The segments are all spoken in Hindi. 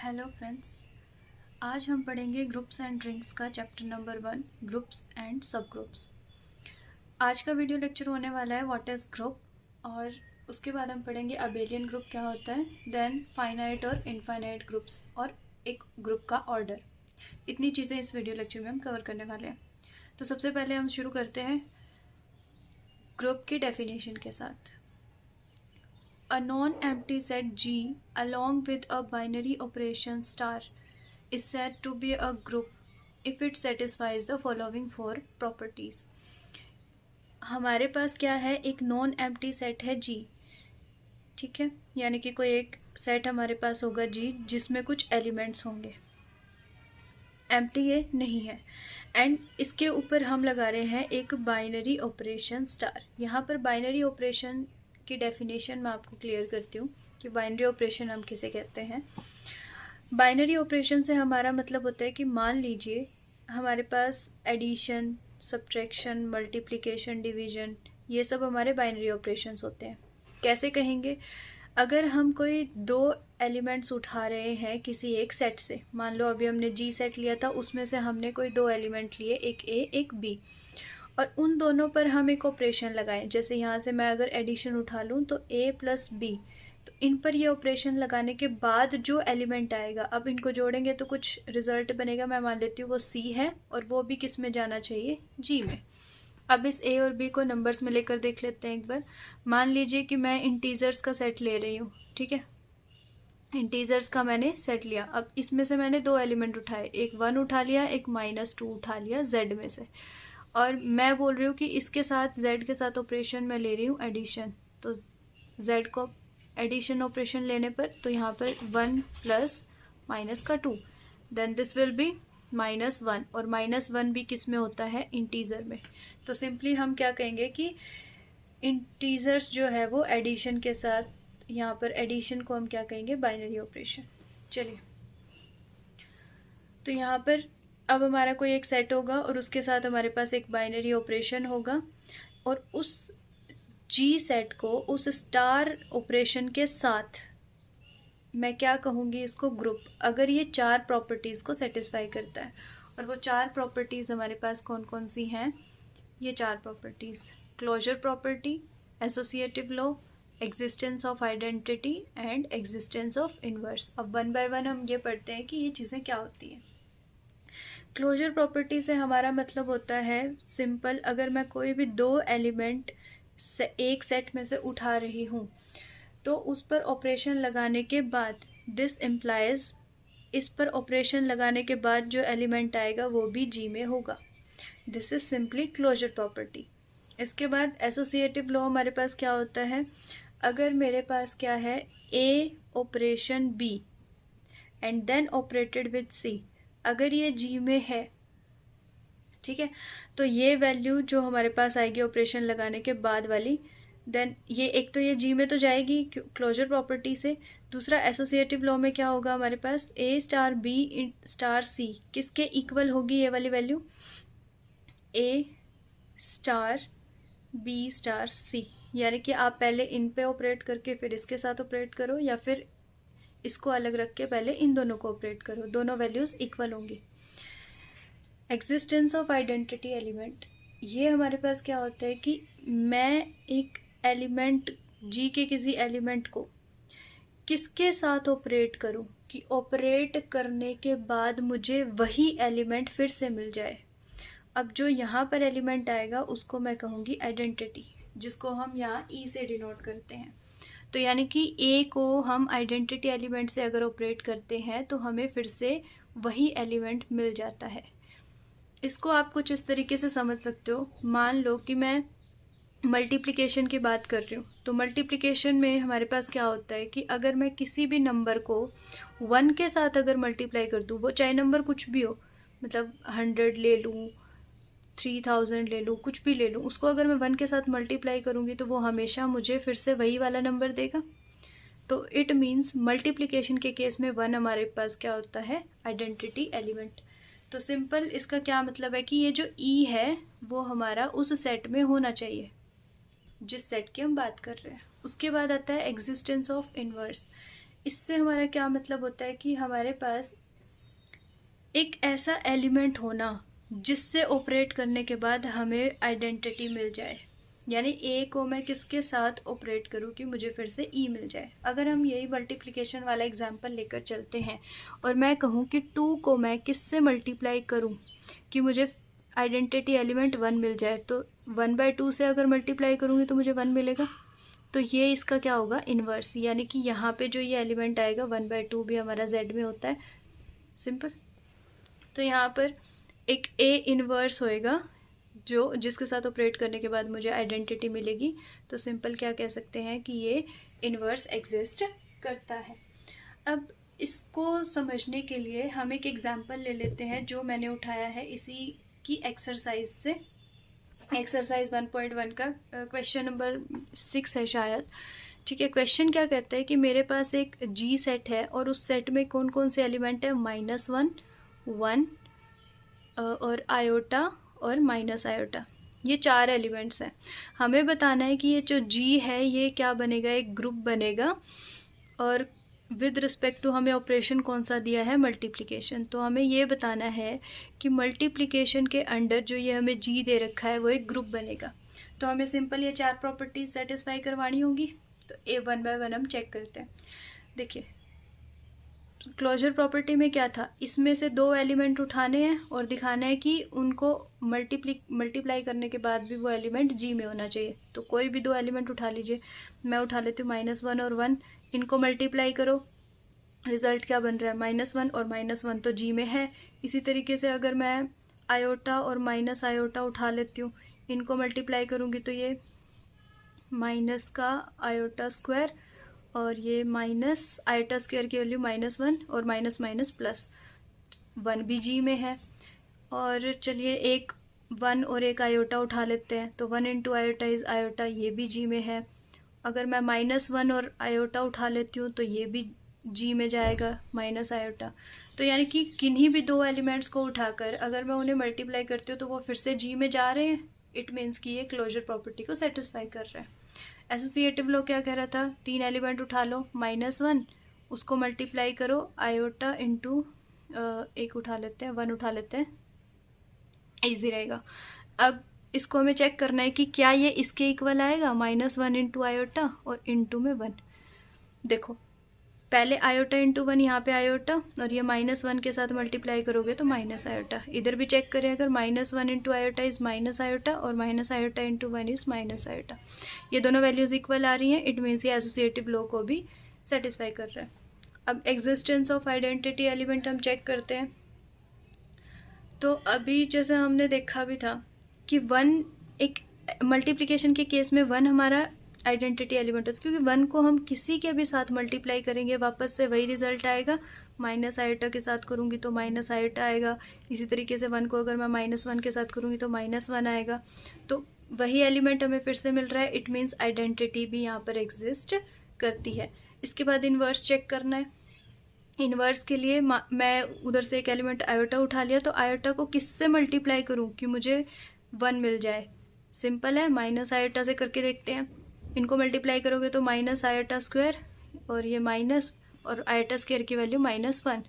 हेलो फ्रेंड्स, आज हम पढ़ेंगे ग्रुप्स एंड रिंग्स का चैप्टर नंबर 1, ग्रुप्स एंड सब ग्रुप्स। आज का वीडियो लेक्चर होने वाला है व्हाट इज़ ग्रुप, और उसके बाद हम पढ़ेंगे अबेलियन ग्रुप क्या होता है, देन फाइनाइट और इनफाइनाइट ग्रुप्स और एक ग्रुप का ऑर्डर। इतनी चीज़ें इस वीडियो लेक्चर में हम कवर करने वाले हैं। तो सबसे पहले हम शुरू करते हैं ग्रुप की डेफिनेशन के साथ। A non-empty set G along with a binary operation star is said to be a group if it satisfies the following four properties. हमारे पास क्या है, एक नॉन एम्प्टी सेट है G, ठीक है, यानी कि कोई एक सेट हमारे पास होगा G जिसमें कुछ एलिमेंट्स होंगे, एम्प्टी ये नहीं है, एंड इसके ऊपर हम लगा रहे हैं एक बाइनरी ऑपरेशन स्टार। यहाँ पर बाइनरी ऑपरेशन की डेफिनेशन मैं आपको क्लियर करती हूँ कि बाइनरी ऑपरेशन हम किसे कहते हैं। बाइनरी ऑपरेशन से हमारा मतलब होता है कि मान लीजिए हमारे पास एडिशन, सब्ट्रैक्शन, मल्टीप्लिकेशन, डिवीजन, ये सब हमारे बाइनरी ऑपरेशंस होते हैं। कैसे कहेंगे, अगर हम कोई दो एलिमेंट्स उठा रहे हैं किसी एक सेट से, मान लो अभी हमने जी सेट लिया था, उसमें से हमने कोई दो एलिमेंट लिए, एक ए एक बी, और उन दोनों पर हम एक ऑपरेशन लगाएं। जैसे यहाँ से मैं अगर एडिशन उठा लूँ तो a प्लस बी, तो इन पर ये ऑपरेशन लगाने के बाद जो एलिमेंट आएगा, अब इनको जोड़ेंगे तो कुछ रिजल्ट बनेगा। मैं मान लेती हूँ वो c है और वो भी किस में जाना चाहिए, g में। अब इस a और b को नंबर्स में लेकर देख लेते हैं एक बार। मान लीजिए कि मैं इंटीजर्स का सेट ले रही हूँ, ठीक है, इंटीजर्स का मैंने सेट लिया। अब इसमें से मैंने दो एलिमेंट उठाए, एक 1 उठा लिया, एक -2 उठा लिया z में से, और मैं बोल रही हूँ कि इसके साथ z के साथ ऑपरेशन मैं ले रही हूँ एडिशन। तो z को एडिशन ऑपरेशन लेने पर तो यहाँ पर 1 प्लस माइनस का 2, देन दिस विल बी -1, और -1 भी किस में होता है, इंटीजर में। तो सिंपली हम क्या कहेंगे कि इंटीजर्स जो है वो एडिशन के साथ, यहाँ पर एडिशन को हम क्या कहेंगे, बाइनरी ऑपरेशन। चलिए, तो यहाँ पर अब हमारा कोई एक सेट होगा और उसके साथ हमारे पास एक बाइनरी ऑपरेशन होगा, और उस जी सेट को उस स्टार ऑपरेशन के साथ मैं क्या कहूँगी, इसको ग्रुप, अगर ये चार प्रॉपर्टीज़ को सेटिस्फाई करता है। और वो चार प्रॉपर्टीज़ हमारे पास कौन कौन सी हैं, ये चार प्रॉपर्टीज़: closure property, associative law, existence of identity and existence of inverse. अब वन बाय वन हम ये पढ़ते हैं कि ये चीज़ें क्या होती हैं। क्लोजर प्रॉपर्टी से हमारा मतलब होता है सिंपल, अगर मैं कोई भी दो एलिमेंट से एक सेट में से उठा रही हूँ तो उस पर ऑपरेशन लगाने के बाद, दिस इम्प्लाइज, इस पर ऑपरेशन लगाने के बाद जो एलिमेंट आएगा वो भी जी में होगा। This is simply closure property. इसके बाद एसोसिएटिव लॉ हमारे पास क्या होता है, अगर मेरे पास क्या है, A operation B and then operated with C, अगर ये जी में है, ठीक है, तो ये वैल्यू जो हमारे पास आएगी ऑपरेशन लगाने के बाद वाली, देन ये एक तो ये जी में तो जाएगी क्लोजर प्रॉपर्टी से। दूसरा एसोसिएटिव लॉ में क्या होगा हमारे पास, ए स्टार बी स्टार सी किसके इक्वल होगी, ये वाली वैल्यू ए स्टार बी स्टार सी, यानी कि आप पहले इन पे ऑपरेट करके फिर इसके साथ ऑपरेट करो, या फिर इसको अलग रख के पहले इन दोनों को ऑपरेट करो, दोनों वैल्यूज़ इक्वल होंगी। एग्जिस्टेंस ऑफ आइडेंटिटी एलिमेंट, ये हमारे पास क्या होता है कि मैं एक एलिमेंट जी के किसी एलिमेंट को किसके साथ ऑपरेट करूं कि ऑपरेट करने के बाद मुझे वही एलिमेंट फिर से मिल जाए। अब जो यहाँ पर एलिमेंट आएगा उसको मैं कहूँगी आइडेंटिटी, जिसको हम यहाँ ई से डिनोट करते हैं। तो यानी कि ए को हम आइडेंटिटी एलिमेंट से अगर ऑपरेट करते हैं तो हमें फिर से वही एलिमेंट मिल जाता है। इसको आप कुछ इस तरीके से समझ सकते हो, मान लो कि मैं मल्टीप्लिकेशन की बात कर रही हूँ, तो मल्टीप्लिकेशन में हमारे पास क्या होता है कि अगर मैं किसी भी नंबर को 1 के साथ अगर मल्टीप्लाई कर दूँ, वो चाहे नंबर कुछ भी हो, मतलब 100 ले लूँ, 3000 ले लूँ, कुछ भी ले लूँ, उसको अगर मैं 1 के साथ मल्टीप्लाई करूँगी तो वो हमेशा मुझे फिर से वही वाला नंबर देगा। तो इट मीन्स मल्टीप्लिकेशन के केस में 1 हमारे पास क्या होता है, आइडेंटिटी एलिमेंट। तो सिंपल इसका क्या मतलब है कि ये जो ई है वो हमारा उस सेट में होना चाहिए जिस सेट की हम बात कर रहे हैं। उसके बाद आता है एग्जिस्टेंस ऑफ इनवर्स। इससे हमारा क्या मतलब होता है कि हमारे पास एक ऐसा एलिमेंट होना जिससे ऑपरेट करने के बाद हमें आइडेंटिटी मिल जाए, यानी ए को मैं किसके साथ ऑपरेट करूँ कि मुझे फिर से ई मिल जाए। अगर हम यही मल्टीप्लिकेशन वाला एग्जांपल लेकर चलते हैं और मैं कहूँ कि 2 को मैं किससे मल्टीप्लाई करूँ कि मुझे आइडेंटिटी एलिमेंट 1 मिल जाए, तो 1/2 से अगर मल्टीप्लाई करूँगी तो मुझे 1 मिलेगा। तो ये इसका क्या होगा, इन्वर्स, यानी कि यहाँ पे जो ये एलिमेंट आएगा 1/2 भी हमारा जेड में होता है, सिंपल। तो यहाँ पर एक ए इन्वर्स होएगा जो जिसके साथ ऑपरेट करने के बाद मुझे आइडेंटिटी मिलेगी। तो सिंपल क्या कह सकते हैं कि ये इन्वर्स एग्जिस्ट करता है। अब इसको समझने के लिए हम एक एग्जांपल ले लेते हैं जो मैंने उठाया है इसी की एक्सरसाइज से। एक्सरसाइज 1.1 का क्वेश्चन नंबर 6 है शायद। ठीक है, क्वेश्चन क्या कहता है कि मेरे पास एक जी सेट है और उस सेट में कौन कौन से एलिमेंट है, -1, 1 और आयोटा और माइनस आयोटा, ये 4 एलिमेंट्स हैं। हमें बताना है कि ये जो जी है ये क्या बनेगा, एक ग्रुप बनेगा, और विद रिस्पेक्ट टू हमें ऑपरेशन कौन सा दिया है, मल्टीप्लिकेशन। तो हमें ये बताना है कि मल्टीप्लिकेशन के अंडर जो ये हमें जी दे रखा है वो एक ग्रुप बनेगा। तो हमें सिंपल ये 4 प्रॉपर्टीज सेटिस्फाई करवानी होंगी। तो ए 1 बाय 1 हम चेक करते हैं। देखिए क्लोजर प्रॉपर्टी में क्या था, इसमें से 2 एलिमेंट उठाने हैं और दिखाना है कि उनको मल्टीप्लाई करने के बाद भी वो एलिमेंट जी में होना चाहिए। तो कोई भी 2 एलिमेंट उठा लीजिए, मैं उठा लेती हूँ -1 और 1, इनको मल्टीप्लाई करो, रिजल्ट क्या बन रहा है, -1 और -1 तो जी में है। इसी तरीके से अगर मैं आयोटा और माइनस आयोटा उठा लेती हूँ, इनको मल्टीप्लाई करूँगी तो ये माइनस का आयोटा स्क्वायर और ये माइनस आयोटा स्क्वायर की वैल्यू -1 और माइनस माइनस प्लस 1 भी जी में है। और चलिए एक 1 और एक आयोटा उठा लेते हैं, तो 1 इंटू आयोटा इज़ आयोटा, ये भी जी में है। अगर मैं -1 और आयोटा उठा लेती हूँ तो ये भी जी में जाएगा, माइनस आयोटा। तो यानी कि किन्हीं भी 2 एलिमेंट्स को उठाकर अगर मैं उन्हें मल्टीप्लाई करती हूँ तो वो फिर से जी में जा रहे हैं। इट मीन्स कि ये क्लोजर प्रॉपर्टी को सेटिस्फाई कर रहा है। एसोसिएटिव लॉ क्या कह रहा था, 3 एलिमेंट उठा लो, -1 उसको मल्टीप्लाई करो आयोटा इंटू एक उठा लेते हैं, 1 उठा लेते हैं, ईजी रहेगा। अब इसको हमें चेक करना है कि क्या ये इसके इक्वल आएगा, -1 इंटू आयोटा और इंटू में 1। देखो पहले आयोटा इंटू 1, यहाँ पे आयोटा और ये -1 के साथ मल्टीप्लाई करोगे तो माइनस आयोटा। इधर भी चेक करें, अगर -1 into iota is minus iota और minus iota into 1 is minus iota, ये दोनों वैल्यूज़ इक्वल आ रही हैं। इट मीन्स ये एसोसिएटिव लॉ को भी सेटिस्फाई कर रहा है। अब एग्जिस्टेंस ऑफ आइडेंटिटी एलिमेंट हम चेक करते हैं। तो अभी जैसे हमने देखा भी था कि 1 एक मल्टीप्लिकेशन के केस में 1 हमारा आइडेंटिटी एलिमेंट होता है, क्योंकि 1 को हम किसी के भी साथ मल्टीप्लाई करेंगे वापस से वही रिजल्ट आएगा। माइनस आयोटा के साथ करूँगी तो माइनस आयोटा आएगा, इसी तरीके से 1 को अगर मैं -1 के साथ करूँगी तो -1 आएगा। तो वही एलिमेंट हमें फिर से मिल रहा है। इट मीन्स आइडेंटिटी भी यहाँ पर एग्जिस्ट करती है। इसके बाद इन्वर्स चेक करना है। इन्वर्स के लिए मैं उधर से एक एलिमेंट आयोटा उठा लिया, तो आयोटा को किससे मल्टीप्लाई करूँ कि मुझे 1 मिल जाए, सिंपल है, माइनस आयोटा से करके देखते हैं। इनको मल्टीप्लाई करोगे तो माइनस आयोटा स्क्वायर और ये माइनस और आयोटा स्क्वायर की वैल्यू -1,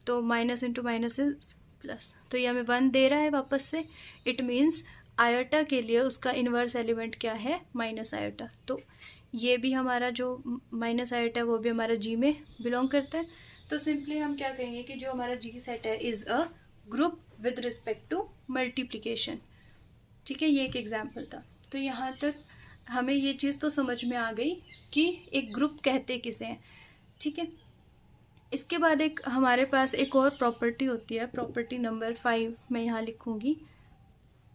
तो minus into minus is plus, तो ये हमें 1 दे रहा है वापस से। इट मीन्स आयोटा के लिए उसका इन्वर्स एलिमेंट क्या है, माइनस आयोटा। तो ये भी हमारा जो माइनस आयोटा है वो भी हमारा जी में बिलोंग करता है। तो सिंपली हम क्या कहेंगे कि जो हमारा जी सेट है is a group with respect to multiplication. ठीक है, ये एक एग्जाम्पल था। तो यहाँ तक हमें ये चीज़ तो समझ में आ गई कि एक ग्रुप कहते किसे हैं। ठीक है, इसके बाद एक हमारे पास एक और प्रॉपर्टी होती है, प्रॉपर्टी नंबर 5 मैं यहाँ लिखूँगी,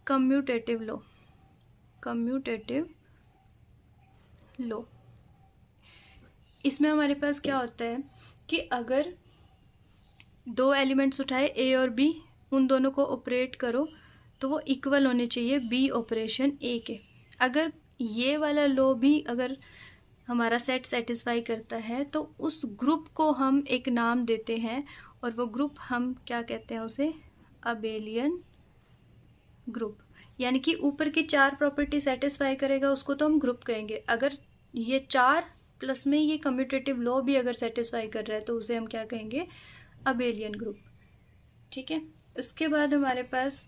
कम्यूटेटिव लॉ। कम्यूटेटिव लॉ, इसमें हमारे पास क्या होता है कि अगर 2 एलिमेंट्स उठाए ए और बी, उन दोनों को ऑपरेट करो तो वो इक्वल होने चाहिए बी ऑपरेशन ए के। अगर ये वाला लॉ भी अगर हमारा सेट सेटिस्फाई करता है तो उस ग्रुप को हम एक नाम देते हैं और वो ग्रुप हम क्या कहते हैं उसे, अबेलियन ग्रुप। यानी कि ऊपर की 4 प्रॉपर्टी सेटिस्फाई करेगा उसको तो हम ग्रुप कहेंगे। अगर ये 4 प्लस में ये कम्यूटेटिव लॉ भी अगर सेटिस्फाई कर रहा है तो उसे हम क्या कहेंगे, अबेलियन ग्रुप। ठीक है, इसके बाद हमारे पास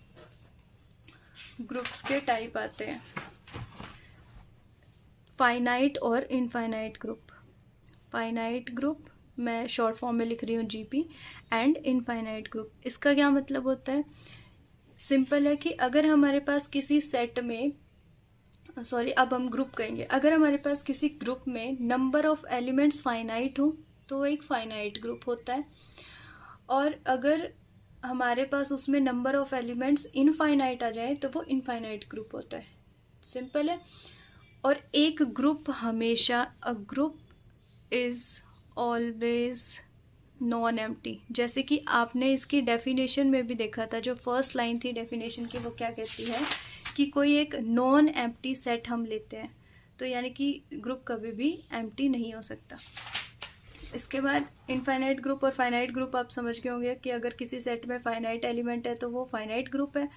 ग्रुप्स के टाइप आते हैं, फाइनाइट और इनफाइनाइट ग्रुप। फाइनाइट ग्रुप मैं शॉर्ट फॉर्म में लिख रही हूँ जीपी, एंड इनफाइनाइट ग्रुप। इसका क्या मतलब होता है, सिंपल है कि अगर हमारे पास किसी सेट में, सॉरी अब हम ग्रुप कहेंगे, अगर हमारे पास किसी ग्रुप में नंबर ऑफ एलिमेंट्स फाइनाइट हो तो वो एक फाइनाइट ग्रुप होता है, और अगर हमारे पास उसमें नंबर ऑफ एलिमेंट्स इनफाइनाइट आ जाए तो वो इनफाइनाइट ग्रुप होता है। सिंपल है। और एक ग्रुप हमेशा, a group is always non empty. जैसे कि आपने इसकी डेफिनेशन में भी देखा था, जो फर्स्ट लाइन थी डेफिनेशन की, वो क्या कहती है कि कोई एक नॉन एम्प्टी सेट हम लेते हैं तो यानी कि ग्रुप कभी भी एम्प्टी नहीं हो सकता। इसके बाद इनफाइनाइट ग्रुप और फाइनाइट ग्रुप आप समझ गए होंगे कि अगर किसी सेट में फाइनाइट एलिमेंट है तो वो फाइनाइट ग्रुप है,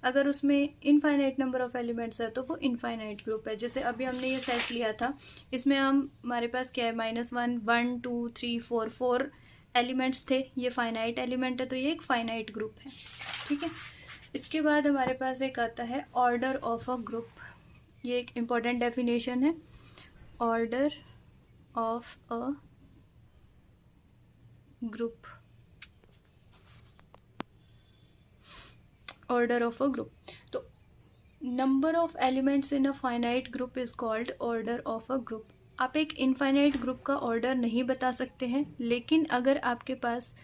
अगर उसमें इनफाइनाइट नंबर ऑफ एलिमेंट्स है तो वो इनफाइनाइट ग्रुप है। जैसे अभी हमने ये सेट लिया था, इसमें हमारे पास क्या है, -1 1 2 3 4 4 एलिमेंट्स थे, ये फाइनाइट एलिमेंट है तो ये एक फाइनाइट ग्रुप है। ठीक है, इसके बाद हमारे पास एक आता है ऑर्डर ऑफ अ ग्रुप। ये एक इम्पॉर्टेंट डेफिनेशन है, order of a group. Order of a group, तो number of elements in a finite group is called order of a group. आप एक इनफाइनाइट ग्रुप का ऑर्डर नहीं बता सकते हैं, लेकिन अगर आपके पास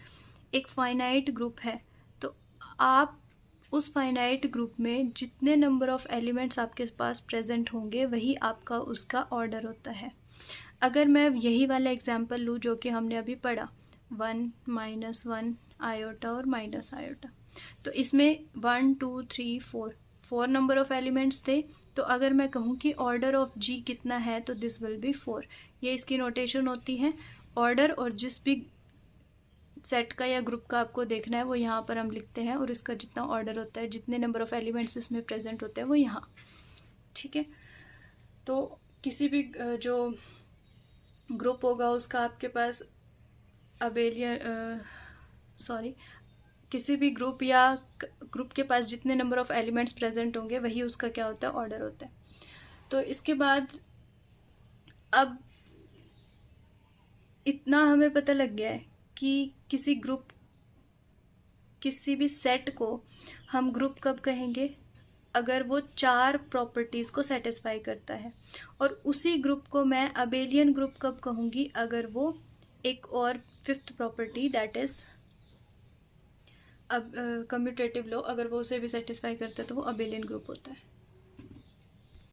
एक फाइनाइट ग्रुप है तो आप उस फाइनाइट ग्रुप में जितने नंबर ऑफ एलिमेंट्स आपके पास प्रेजेंट होंगे वही आपका उसका ऑर्डर होता है। अगर मैं यही वाला एग्जांपल लूँ जो कि हमने अभी पढ़ा, 1 -1 आयोटा और माइनस आयोटा, तो इसमें 1 2 3 4 नंबर ऑफ एलिमेंट्स थे, तो अगर मैं कहूँ कि ऑर्डर ऑफ जी कितना है तो दिस विल बी 4। ये इसकी नोटेशन होती है। ऑर्डर और जिस भी सेट का या ग्रुप का आपको देखना है वो यहाँ पर हम लिखते हैं, और इसका जितना ऑर्डर होता है, जितने नंबर ऑफ एलिमेंट्स इसमें प्रेजेंट होते हैं वो यहाँ। ठीक है, तो किसी भी जो ग्रुप होगा उसका आपके पास किसी भी ग्रुप या ग्रुप के पास जितने नंबर ऑफ एलिमेंट्स प्रेजेंट होंगे वही उसका क्या होता है, ऑर्डर होता है। तो इसके बाद अब इतना हमें पता लग गया है कि किसी भी सेट को हम ग्रुप कब कहेंगे, अगर वो 4 प्रॉपर्टीज़ को सेटिस्फाई करता है, और उसी ग्रुप को मैं अबेलियन ग्रुप कब कहूँगी, अगर वो एक और 5th प्रॉपर्टी दैट इज़ अब कम्यूटेटिव लॉ, अगर वो उसे भी सेटिस्फाई करता है तो वो अबेलियन ग्रुप होता है।